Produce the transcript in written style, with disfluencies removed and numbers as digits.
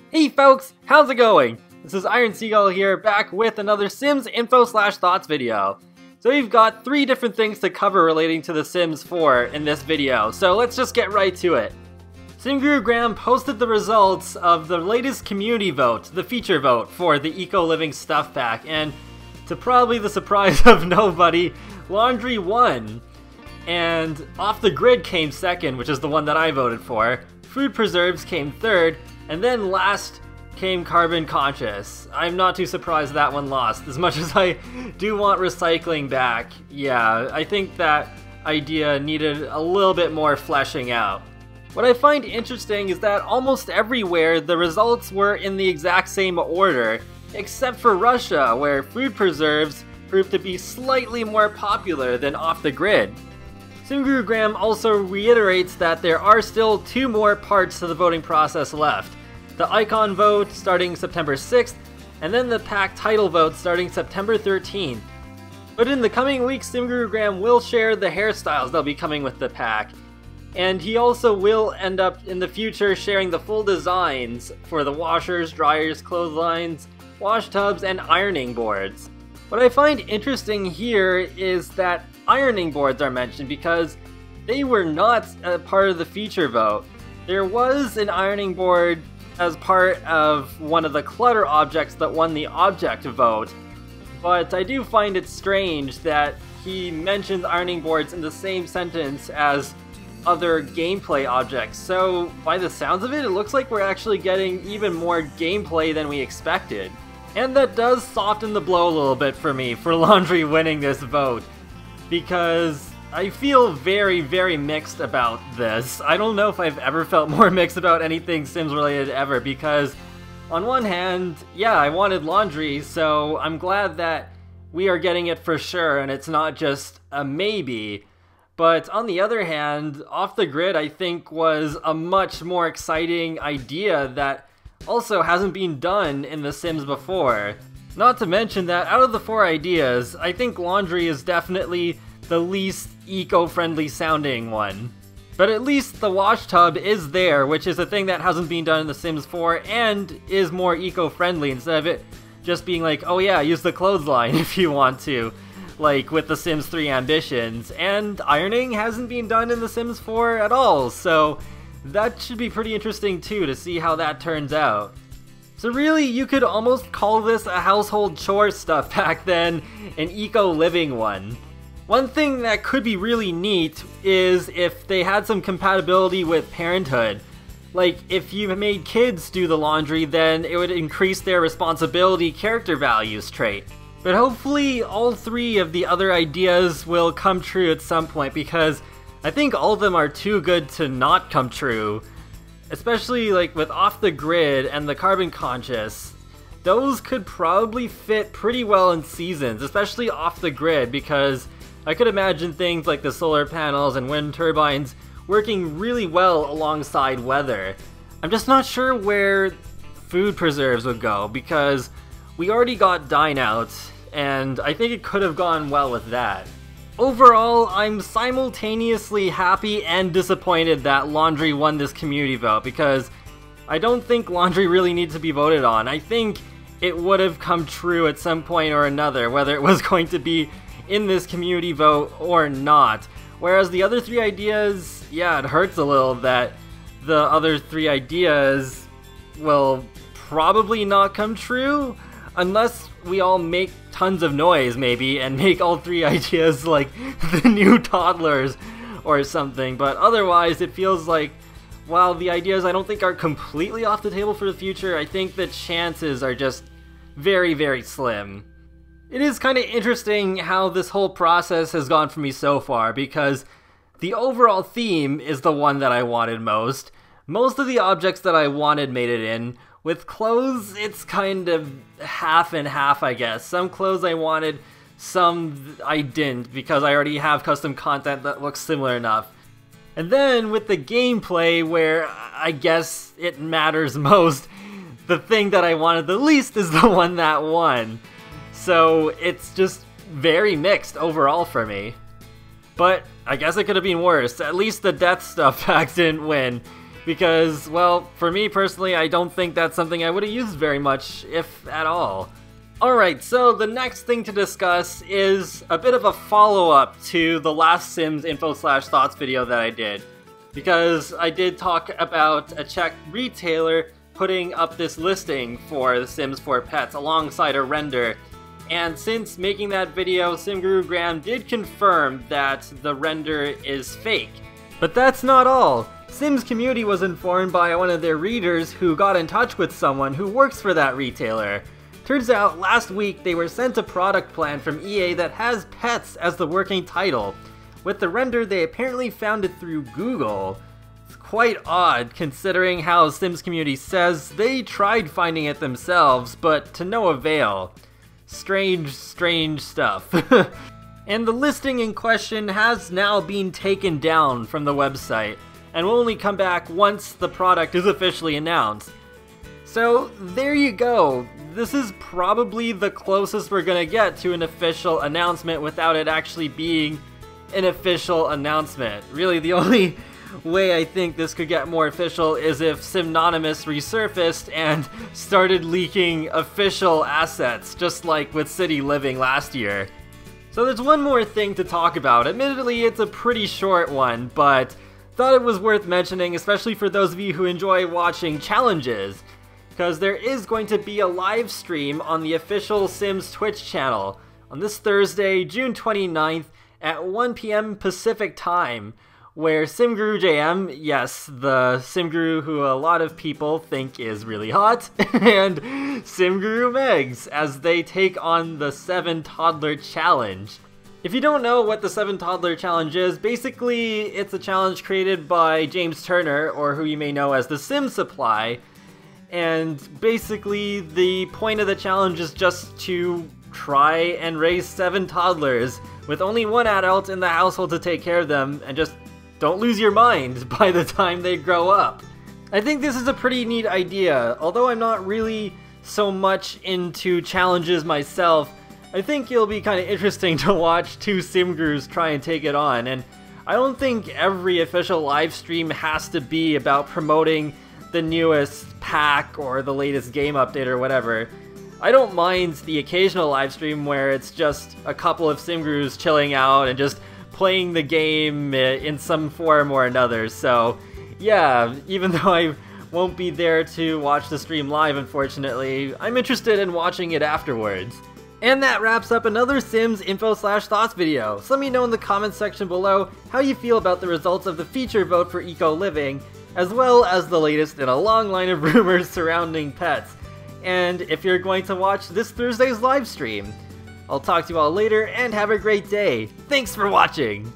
Hey folks, how's it going? This is Iron Seagull here, back with another Sims info/thoughts video. So we've got 3 different things to cover relating to The Sims 4 in this video, so let's just get right to it. SimGuruGram posted the results of the latest community vote, the feature vote for the Eco Living Stuff Pack, and to probably the surprise of nobody, Laundry won. And Off the Grid came second, which is the one that I voted for. Food Preserves came third, and then last came Carbon Conscious. I'm not too surprised that one lost, as much as I do want recycling back. Yeah, I think that idea needed a little bit more fleshing out. What I find interesting is that almost everywhere the results were in the exact same order, except for Russia, where Food Preserves proved to be slightly more popular than Off the Grid. SimGuruGram also reiterates that there are still 2 more parts to the voting process left. The icon vote starting September 6th, and then the pack title vote starting September 13th. But in the coming weeks, SimGuruGram will share the hairstyles that'll be coming with the pack. And he also will end up in the future sharing the full designs for the washers, dryers, clotheslines, wash tubs, and ironing boards. What I find interesting here is that ironing boards are mentioned because they were not a part of the feature vote. There was an ironing board as part of one of the clutter objects that won the object vote, but I do find it strange that he mentions ironing boards in the same sentence as other gameplay objects. So by the sounds of it, it looks like we're actually getting even more gameplay than we expected. And that does soften the blow a little bit for me for Laundry winning this vote, because I feel very, very mixed about this. I don't know if I've ever felt more mixed about anything Sims related ever, because on one hand, yeah, I wanted Laundry, so I'm glad that we are getting it for sure and it's not just a maybe. But on the other hand, Off the Grid I think was a much more exciting idea that also hasn't been done in The Sims before. Not to mention that out of the 4 ideas, I think Laundry is definitely the least eco-friendly sounding one. But at least the wash tub is there, which is a thing that hasn't been done in The Sims 4 and is more eco-friendly instead of it just being like, oh yeah, use the clothesline if you want to, like with The Sims 3 Ambitions. And ironing hasn't been done in The Sims 4 at all, so that should be pretty interesting too to see how that turns out. So really, you could almost call this a household chore stuff pack than an eco-living one. One thing that could be really neat is if they had some compatibility with parenthood. Like, if you made kids do the laundry, then it would increase their responsibility character values trait. But hopefully all 3 of the other ideas will come true at some point, because I think all of them are too good to not come true. Especially like with Off the Grid and the Carbon Conscious. Those could probably fit pretty well in seasons, especially Off the Grid, because I could imagine things like the solar panels and wind turbines working really well alongside weather. I'm just not sure where Food Preserves would go, because we already got Dine Out, and I think it could have gone well with that. Overall, I'm simultaneously happy and disappointed that Laundry won this community vote, because I don't think Laundry really needs to be voted on. I think it would have come true at some point or another, whether it was going to be in this community vote or not. Whereas the other 3 ideas, yeah, it hurts a little that the other 3 ideas will probably not come true, unless we all make tons of noise maybe and make all 3 ideas like the new toddlers or something. But otherwise it feels like, while the ideas I don't think are completely off the table for the future, I think the chances are just very, very slim. It is kind of interesting how this whole process has gone for me so far, because the overall theme is the one that I wanted most. Most of the objects that I wanted made it in. With clothes, it's kind of half and half, I guess. Some clothes I wanted, some I didn't, because I already have custom content that looks similar enough. And then with the gameplay, where I guess it matters most, the thing that I wanted the least is the one that won. So it's just very mixed overall for me. But I guess it could have been worse. At least the death stuff pack didn't win. because, well, for me personally, I don't think that's something I would have used very much, if at all. Alright, so the next thing to discuss is a bit of a follow-up to the last Sims info/thoughts video that I did. Because I did talk about a Czech retailer putting up this listing for The Sims 4 Pets alongside a render. And since making that video, SimGuru Graham did confirm that the render is fake. But that's not all. Sims Community was informed by one of their readers who got in touch with someone who works for that retailer. Turns out last week they were sent a product plan from EA that has pets as the working title. With the render, they apparently found it through Google. It's quite odd considering how Sims Community says they tried finding it themselves, but to no avail. Strange, strange stuff. And the listing in question has now been taken down from the website, and will only come back once the product is officially announced. So there you go. This is probably the closest we're gonna get to an official announcement without it actually being an official announcement. Really, the only way I think this could get more official is if Simnonymous resurfaced and started leaking official assets, just like with City Living last year. So there's one more thing to talk about. Admittedly, it's a pretty short one, but thought it was worth mentioning, especially for those of you who enjoy watching challenges, because there is going to be a live stream on the official Sims Twitch channel on this Thursday, June 29th at 1 p.m. Pacific time, where SimGuru JM, yes, the SimGuru who a lot of people think is really hot, and SimGuru Megs, as they take on the 7 Toddler Challenge. If you don't know what the 7 Toddler Challenge is, basically it's a challenge created by James Turner, or who you may know as the Sim Supply, and basically the point of the challenge is just to try and raise 7 toddlers with only one adult in the household to take care of them, and just don't lose your mind by the time they grow up. I think this is a pretty neat idea. Although I'm not really so much into challenges myself, I think it'll be kind of interesting to watch 2 SimGurus try and take it on, and I don't think every official live stream has to be about promoting the newest pack or the latest game update or whatever. I don't mind the occasional live stream where it's just a couple of SimGurus chilling out and just playing the game in some form or another. So yeah, even though I won't be there to watch the stream live, unfortunately, I'm interested in watching it afterwards. And that wraps up another Sims info/thoughts video. So let me know in the comments section below how you feel about the results of the feature vote for Eco Living, as well as the latest in a long line of rumors surrounding pets. And if you're going to watch this Thursday's live stream. I'll talk to you all later, and have a great day. Thanks for watching!